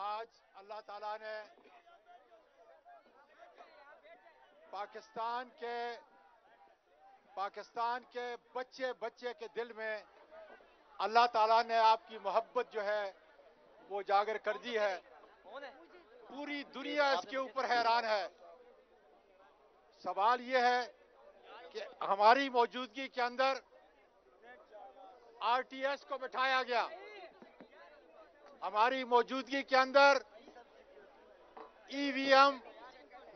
आज अल्लाह ताला ने पाकिस्तान के बच्चे बच्चे के दिल में अल्लाह ताला ने आपकी मोहब्बत जो है वो जागर कर दी है। पूरी दुनिया इसके ऊपर हैरान है। सवाल ये है कि हमारी मौजूदगी के अंदर आरटीएस को बिठाया गया, हमारी मौजूदगी के अंदर ईवीएम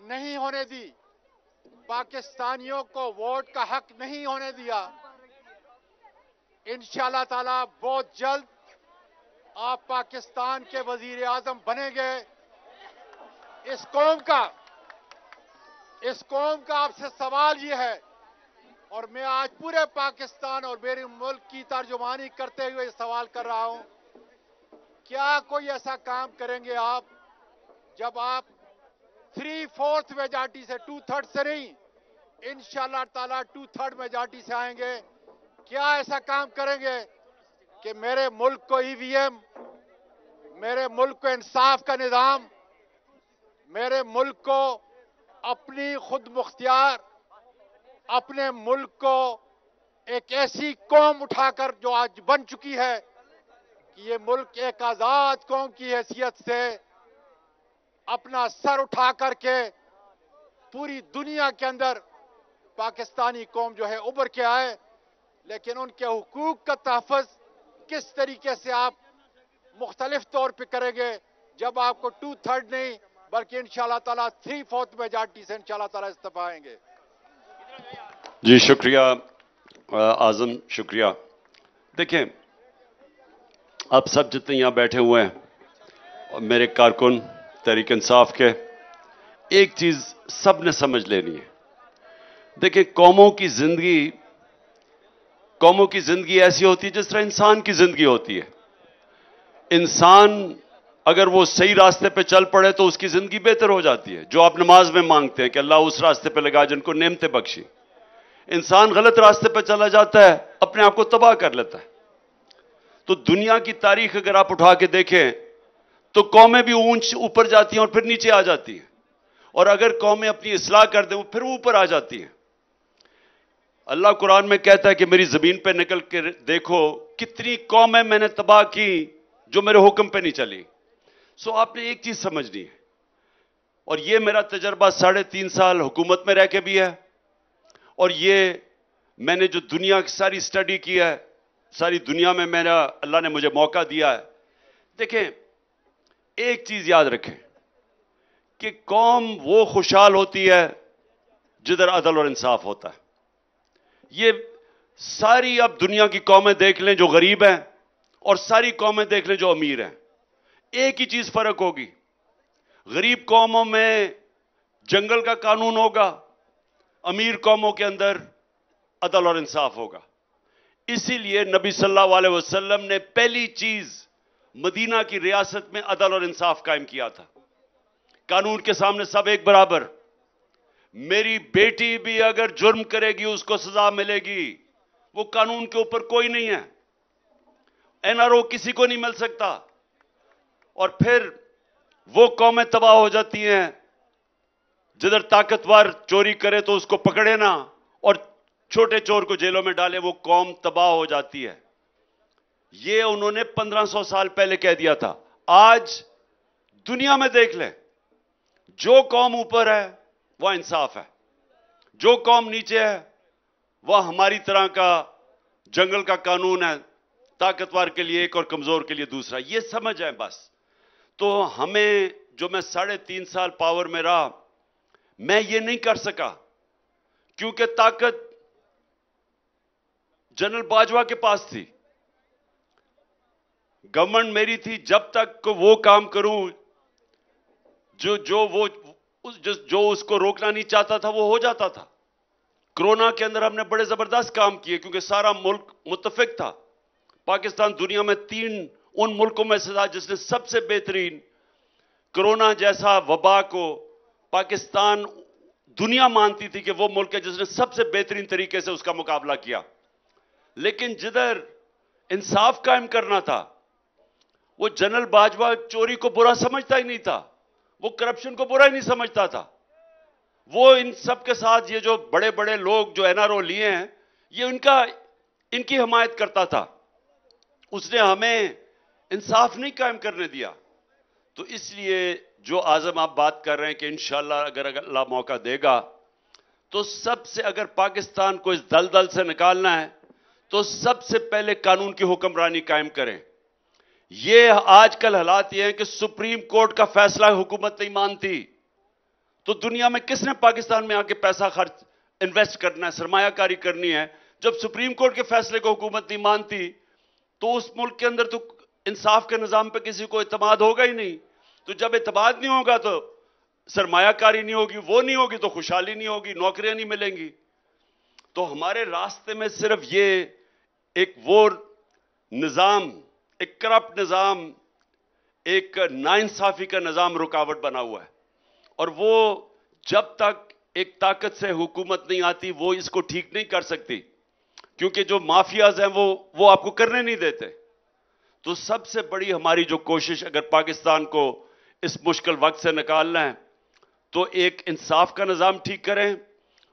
नहीं होने दी, पाकिस्तानियों को वोट का हक नहीं होने दिया। इंशाअल्लाह ताला बहुत जल्द आप पाकिस्तान के वजीर आजम बनेंगे। इस कौम का आपसे सवाल ये है, और मैं आज पूरे पाकिस्तान और मेरे मुल्क की तर्जुमानी करते हुए सवाल कर रहा हूं, क्या कोई ऐसा काम करेंगे आप जब आप 3/4 मेजॉरिटी से 2/3 से नहीं, इंशाअल्लाह ताला 2/3 मेजॉरिटी से आएंगे? क्या ऐसा काम करेंगे कि मेरे मुल्क को ईवीएम, मेरे मुल्क को इंसाफ का निजाम, मेरे मुल्क को अपनी खुद मुख्तियार, अपने मुल्क को एक ऐसी कौम उठाकर जो आज बन चुकी है कि ये मुल्क एक आजाद कौम की हैसियत से अपना सर उठा करके पूरी दुनिया के अंदर पाकिस्तानी कौम जो है उभर के आए। लेकिन उनके हुकूक का तहफ़्फ़ुज़ किस तरीके से आप मुख्तलिफ तौर पे करेंगे जब आपको 2/3 नहीं बल्कि इंशाअल्लाह ताला 3/4 मेजॉरिटी से इंशाअल्लाह ताला इस्तीफा आएंगे? जी शुक्रिया आजम, शुक्रिया। देखें, आप सब जितने यहाँ बैठे हुए हैं और मेरे कारकुन तहरीक इंसाफ के, एक चीज सब ने समझ लेनी है। देखें, कौमों की जिंदगी ऐसी होती है जिस तरह इंसान की जिंदगी होती है। इंसान अगर वो सही रास्ते पे चल पड़े तो उसकी जिंदगी बेहतर हो जाती है। जो आप नमाज में मांगते हैं कि अल्लाह उस रास्ते पे लगा जिनको नेमतें बख्शी। इंसान गलत रास्ते पे चला जाता है, अपने आप को तबाह कर लेता है। तो दुनिया की तारीख अगर आप उठा के देखें तो कौमें भी ऊपर जाती हैं और फिर नीचे आ जाती हैं, और अगर कौमें अपनी इस्लाह कर दें वो फिर ऊपर आ जाती हैं। अल्लाह कुरान में कहता है कि मेरी जमीन पे निकल के देखो कितनी कौमें मैंने तबाह की जो मेरे हुक्म पे नहीं चली। सो आपने एक चीज समझनी है, और यह मेरा तजर्बा 3.5 साल हुकूमत में रह के भी है, और ये मैंने जो दुनिया की सारी स्टडी की है, सारी दुनिया में मेरा अल्लाह ने मुझे मौका दिया है। देखें, एक चीज याद रखें कि कौम वो खुशहाल होती है जिधर अदल और इंसाफ होता है। ये सारी अब दुनिया की कौमें देख लें जो गरीब हैं, और सारी कौमें देख लें जो अमीर हैं, एक ही चीज फर्क होगी, गरीब कौमों में जंगल का कानून होगा, अमीर कौमों के अंदर अदल और इंसाफ होगा। इसीलिए नबी सल्लल्लाहु अलैहि वसल्लम ने पहली चीज मदीना की रियासत में अदल और इंसाफ कायम किया था। कानून के सामने सब एक बराबर। मेरी बेटी भी अगर जुर्म करेगी उसको सजा मिलेगी, वो कानून के ऊपर कोई नहीं है। एनआरओ किसी को नहीं मिल सकता। और फिर वो कौमें तबाह हो जाती हैं जिधर ताकतवर चोरी करे तो उसको पकड़े ना और छोटे चोर को जेलों में डाले, वो कौम तबाह हो जाती है। ये उन्होंने 1500 साल पहले कह दिया था। आज दुनिया में देख लें, जो कौम ऊपर है वह इंसाफ है, जो कौम नीचे है वह हमारी तरह का जंगल का कानून है, ताकतवर के लिए एक और कमजोर के लिए दूसरा। ये समझ आए बस। तो हमें, जो मैं 3.5 साल पावर में रहा, मैं ये नहीं कर सका क्योंकि ताकत जनरल बाजवा के पास थी, गवर्नमेंट मेरी थी। जब तक वो काम करूं जो उसको रोकना नहीं चाहता था वो हो जाता था। कोरोना के अंदर हमने बड़े जबरदस्त काम किए क्योंकि सारा मुल्क मुत्तफिक था। पाकिस्तान दुनिया में 3 उन मुल्कों में से था जिसने सबसे बेहतरीन कोरोना जैसा वबा को, पाकिस्तान दुनिया मानती थी कि वो मुल्क है जिसने सबसे बेहतरीन तरीके से उसका मुकाबला किया। लेकिन जिधर इंसाफ कायम करना था वो जनरल बाजवा चोरी को बुरा समझता ही नहीं था, वो करप्शन को बुरा ही नहीं समझता था। वो इन सब के साथ ये जो बड़े बड़े लोग जो एनआरओ लिए हैं, ये इनकी हिमायत करता था। उसने हमें इंसाफ नहीं कायम करने दिया। तो इसलिए जो आजम आप बात कर रहे हैं कि इंशाल्लाह अगर अल्लाह मौका देगा तो सबसे, अगर पाकिस्तान को इस दलदल से निकालना है तो सबसे पहले कानून की हुक्मरानी कायम करें। ये आजकल हालात ये हैं कि सुप्रीम कोर्ट का फैसला हुकूमत नहीं मानती, तो दुनिया में किसने पाकिस्तान में आके पैसा खर्च इन्वेस्ट करना है, सरमायाकारी करनी है? जब सुप्रीम कोर्ट के फैसले को हुकूमत नहीं मानती तो उस मुल्क के अंदर तो इंसाफ के निजाम पे किसी को इत्मीनान होगा ही नहीं। तो जब इत्मीनान नहीं होगा तो सरमायाकारी नहीं होगी, वो नहीं होगी तो खुशहाली नहीं होगी, नौकरियां नहीं मिलेंगी। तो हमारे रास्ते में सिर्फ ये एक वो निजाम, एक करप्ट निजाम, एक नाइंसाफी का निजाम रुकावट बना हुआ है। और वो जब तक एक ताकत से हुकूमत नहीं आती वो इसको ठीक नहीं कर सकती, क्योंकि जो माफियाज हैं वो आपको करने नहीं देते। तो सबसे बड़ी हमारी जो कोशिश, अगर पाकिस्तान को इस मुश्किल वक्त से निकालना है तो एक इंसाफ का निजाम ठीक करें,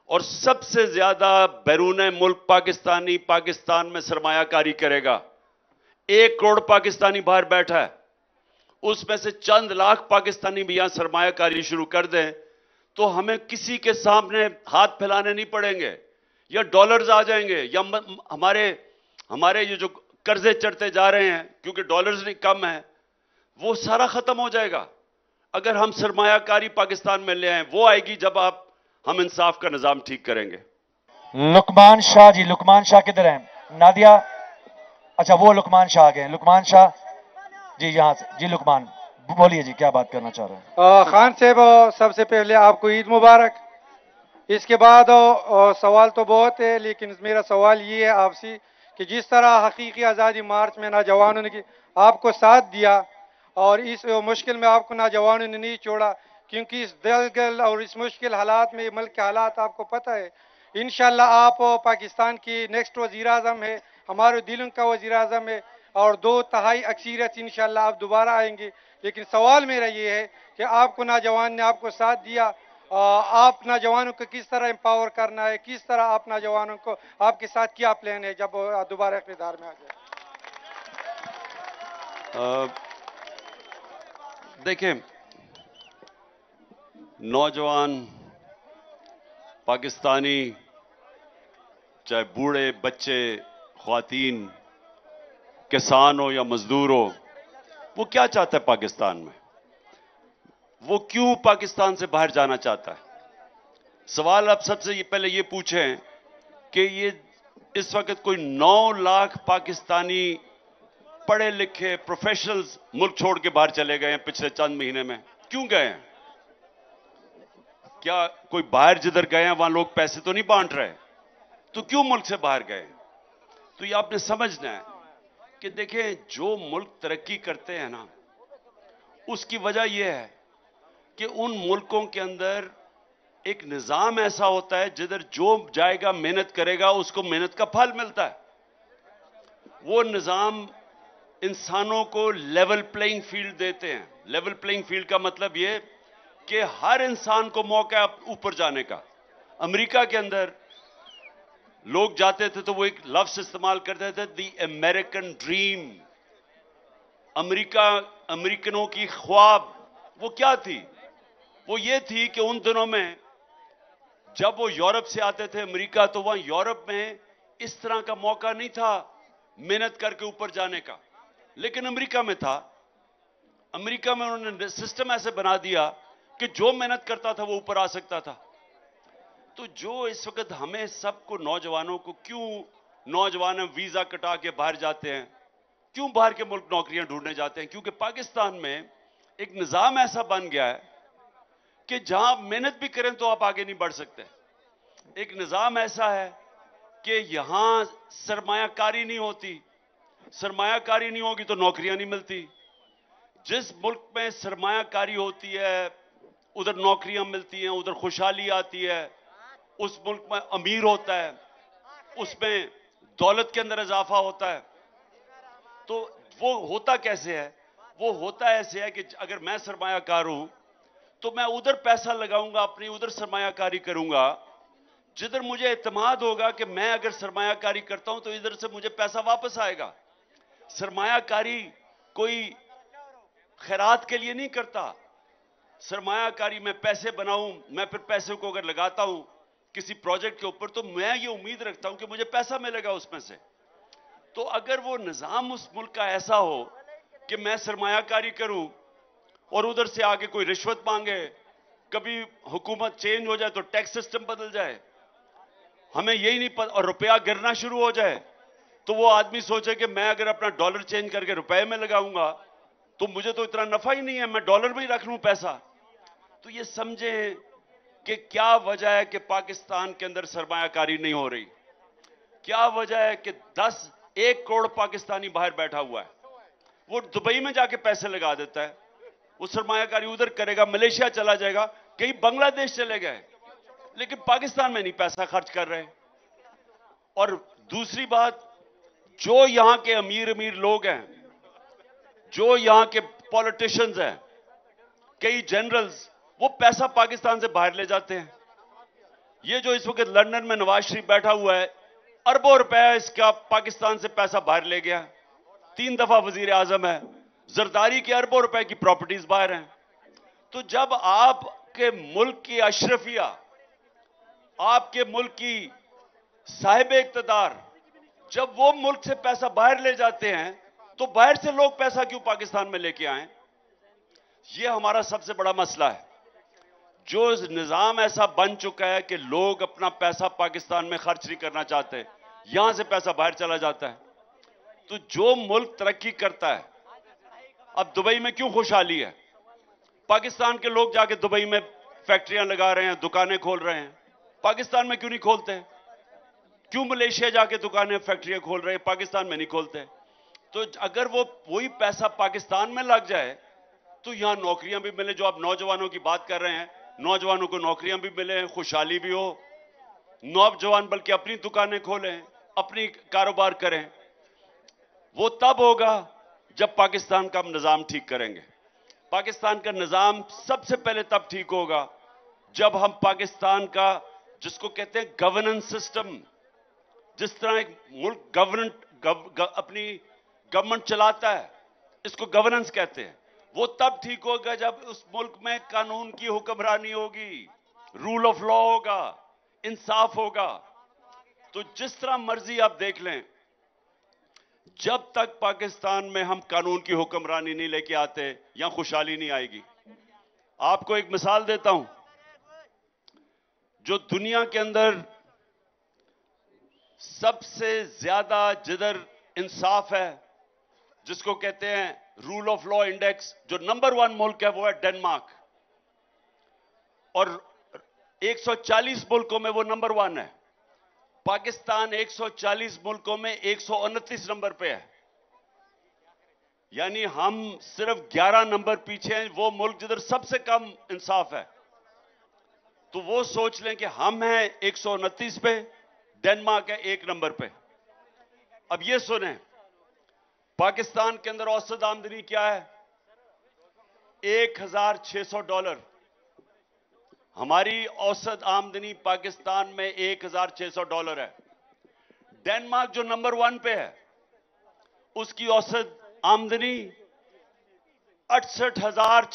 और सबसे ज्यादा बैरून मुल्क पाकिस्तान में सरमायाकारी करेगा। 1 करोड़ पाकिस्तानी बाहर बैठा है, उसमें से चंद लाख पाकिस्तानी भी यहां सरमायाकारी शुरू कर दें तो हमें किसी के सामने हाथ फैलाने नहीं पड़ेंगे, या डॉलर्स आ जाएंगे, या हमारे ये जो कर्जे चढ़ते जा रहे हैं क्योंकि डॉलर्स नहीं कम है, वो सारा खत्म हो जाएगा अगर हम सरमायाकारी पाकिस्तान में ले आए। वो आएगी जब हम इंसाफ का निजाम ठीक करेंगे। लुकमान शाह जी, लुकमान शाह किधर हैं? नादिया, अच्छा वो लुकमान शाह आ गए। लुकमान शाह जी यहाँ से। जी लुकमान बोलिए जी, क्या बात करना चाह रहे हैं? खान साहब, सबसे पहले आपको ईद मुबारक। इसके बाद सवाल तो बहुत है, लेकिन मेरा सवाल ये है आपसे कि जिस तरह हकीकी आज़ादी मार्च में नौजवानों ने आपको साथ दिया और इस मुश्किल में आपको नौजवानों ने नहीं छोड़ा, क्योंकि इस दलदल और इस मुश्किल हालात में, मुल्क के हालात आपको पता है, इंशाल्लाह आप पाकिस्तान की नेक्स्ट वज़ीर आज़म है, हमारे दिलों का वज़ीर आज़म है, और 2/3 अक्सरियत इंशाल्लाह आप दोबारा आएंगे। लेकिन सवाल मेरा ये है कि आपको नौजवान ने आपको साथ दिया, आप नौजवानों को किस तरह एम्पावर करना है, किस तरह आप नौजवानों को, आपके साथ क्या प्लान है जब दोबारा इक़्तिदार में आ जाए? देखिए, नौजवान पाकिस्तानी, चाहे बूढ़े, बच्चे, ख्वातीन, किसान हो या मजदूर हो, वो क्या चाहता है पाकिस्तान में? वो क्यों पाकिस्तान से बाहर जाना चाहता है? सवाल आप सबसे पहले ये पूछें कि ये इस वक्त कोई 9 लाख पाकिस्तानी पढ़े लिखे प्रोफेशनल्स मुल्क छोड़ के बाहर चले गए हैं पिछले चंद महीने में। क्यों गए हैं? क्या कोई बाहर जिधर गए हैं वहां लोग पैसे तो नहीं बांट रहे? तो क्यों मुल्क से बाहर गए? तो ये आपने समझना है कि देखें, जो मुल्क तरक्की करते हैं ना, उसकी वजह यह है कि उन मुल्कों के अंदर एक निजाम ऐसा होता है जिधर जो जाएगा मेहनत करेगा उसको मेहनत का फल मिलता है। वो निजाम इंसानों को लेवल प्लेइंग फील्ड देते हैं। लेवल प्लेइंग फील्ड का मतलब यह कि हर इंसान को मौका ऊपर जाने का। अमेरिका के अंदर लोग जाते थे तो वो एक लफ्ज इस्तेमाल करते थे, द अमेरिकन ड्रीम। अमेरिकनों की ख्वाब वो क्या थी? वो ये थी कि उन दिनों में जब वो यूरोप से आते थे अमेरिका, तो वहां यूरोप में इस तरह का मौका नहीं था मेहनत करके ऊपर जाने का, लेकिन अमेरिका में था। अमेरिका में उन्होंने सिस्टम ऐसे बना दिया कि जो मेहनत करता था वो ऊपर आ सकता था। तो जो इस वक्त हमें सबको, नौजवानों को, क्यों नौजवान वीजा कटा के बाहर जाते हैं, क्यों बाहर के मुल्क नौकरियां ढूंढने जाते हैं? क्योंकि पाकिस्तान में एक निजाम ऐसा बन गया है कि जहां आप मेहनत भी करें तो आप आगे नहीं बढ़ सकते। एक निजाम ऐसा है कि यहां सरमायाकारी नहीं होती। सरमायाकारी नहीं होगी तो नौकरियां नहीं मिलती। जिस मुल्क में सरमायाकारी होती है उधर नौकरियां मिलती हैं, उधर खुशहाली आती है, उस मुल्क में अमीर होता है, उसमें दौलत के अंदर इजाफा होता है। तो वो होता कैसे है? वो होता ऐसे है कि अगर मैं सरमायाकार हूं तो मैं उधर पैसा लगाऊंगा, अपनी उधर सरमायाकारी करूंगा जिधर मुझे इत्मीनान होगा कि मैं अगर सरमायाकारी करता हूं तो इधर से मुझे पैसा वापस आएगा। सरमायाकारी कोई खैरात के लिए नहीं करता। सरमायाकारी मैं पैसे बनाऊं, मैं फिर पैसे को अगर लगाता हूं किसी प्रोजेक्ट के ऊपर तो मैं ये उम्मीद रखता हूं कि मुझे पैसा मिलेगा उसमें से। तो अगर वो निजाम उस मुल्क का ऐसा हो कि मैं सरमायाकारी करूं और उधर से आगे कोई रिश्वत मांगे, कभी हुकूमत चेंज हो जाए तो टैक्स सिस्टम बदल जाए, हमें यही नहीं पता, और रुपया गिरना शुरू हो जाए तो वो आदमी सोचे कि मैं अगर अपना डॉलर चेंज करके रुपए में लगाऊंगा तो मुझे तो इतना नफा ही नहीं है, मैं डॉलर में ही रख लूं पैसा। तो ये समझें कि क्या वजह है कि पाकिस्तान के अंदर सरमायाकारी नहीं हो रही। क्या वजह है कि 1 करोड़ पाकिस्तानी बाहर बैठा हुआ है, वो दुबई में जाके पैसे लगा देता है, वो सरमायाकारी उधर करेगा, मलेशिया चला जाएगा, कहीं बांग्लादेश चले गए, लेकिन पाकिस्तान में नहीं पैसा खर्च कर रहे। और दूसरी बात, जो यहां के अमीर अमीर लोग हैं, जो यहां के पॉलिटिशियंस हैं, कई जनरल्स, वो पैसा पाकिस्तान से बाहर ले जाते हैं। ये जो इस वक्त लंदन में नवाज शरीफ बैठा हुआ है, अरबों रुपए इसका पाकिस्तान से पैसा बाहर ले गया, 3 दफा वजीर आजम है, जरदारी के अरबों रुपए की प्रॉपर्टीज बाहर हैं। तो जब आपके मुल्क की अशरफिया, आपके मुल्क की साहिब इक्तदार, जब वो मुल्क से पैसा बाहर ले जाते हैं तो बाहर से लोग पैसा क्यों पाकिस्तान में लेके आए? ये हमारा सबसे बड़ा मसला है। जो निजाम ऐसा बन चुका है कि लोग अपना पैसा पाकिस्तान में खर्च नहीं करना चाहते, यहां से पैसा बाहर चला जाता है। तो जो मुल्क तरक्की करता है, अब दुबई में क्यों खुशहाली है? पाकिस्तान के लोग जाके दुबई में फैक्ट्रियां लगा रहे हैं, दुकानें खोल रहे हैं, पाकिस्तान में क्यों नहीं खोलते? क्यों मलेशिया जाके दुकानें फैक्ट्रियां खोल रहे हैं, पाकिस्तान में नहीं खोलते? तो अगर वो वही पैसा पाकिस्तान में लग जाए तो यहां नौकरियां भी मिले, जो आप नौजवानों की बात कर रहे हैं, नौजवानों को नौकरियां भी मिले, खुशहाली भी हो, नौजवान बल्कि अपनी दुकानें खोलें, अपनी कारोबार करें। वो तब होगा जब पाकिस्तान का हम निजाम ठीक करेंगे। पाकिस्तान का निजाम सबसे पहले तब ठीक होगा जब हम पाकिस्तान का, जिसको कहते हैं गवर्नेंस सिस्टम, जिस तरह एक मुल्क अपनी गवर्नमेंट चलाता है, इसको गवर्नेंस कहते हैं, वो तब ठीक होगा जब उस मुल्क में कानून की हुक्मरानी होगी, रूल ऑफ लॉ होगा, इंसाफ होगा। तो जिस तरह मर्जी आप देख लें, जब तक पाकिस्तान में हम कानून की हुक्मरानी नहीं लेके आते, यहां खुशहाली नहीं आएगी। आपको एक मिसाल देता हूं, जो दुनिया के अंदर सबसे ज्यादा जिधर इंसाफ है, जिसको कहते हैं रूल ऑफ लॉ इंडेक्स, जो नंबर 1 मुल्क है वो है डेनमार्क, और 140 मुल्कों में वो नंबर 1 है। पाकिस्तान 140 मुल्कों में 129 नंबर पे है, यानी हम सिर्फ 11 नंबर पीछे हैं वो मुल्क जिधर सबसे कम इंसाफ है। तो वो सोच लें कि हम हैं 129 पे, डेनमार्क है 1 नंबर पे। अब ये सुने, पाकिस्तान के अंदर औसत आमदनी क्या है? $1,600। हमारी औसत आमदनी पाकिस्तान में $1,600 है। डेनमार्क जो नंबर 1 पे है, उसकी औसत आमदनी 68,000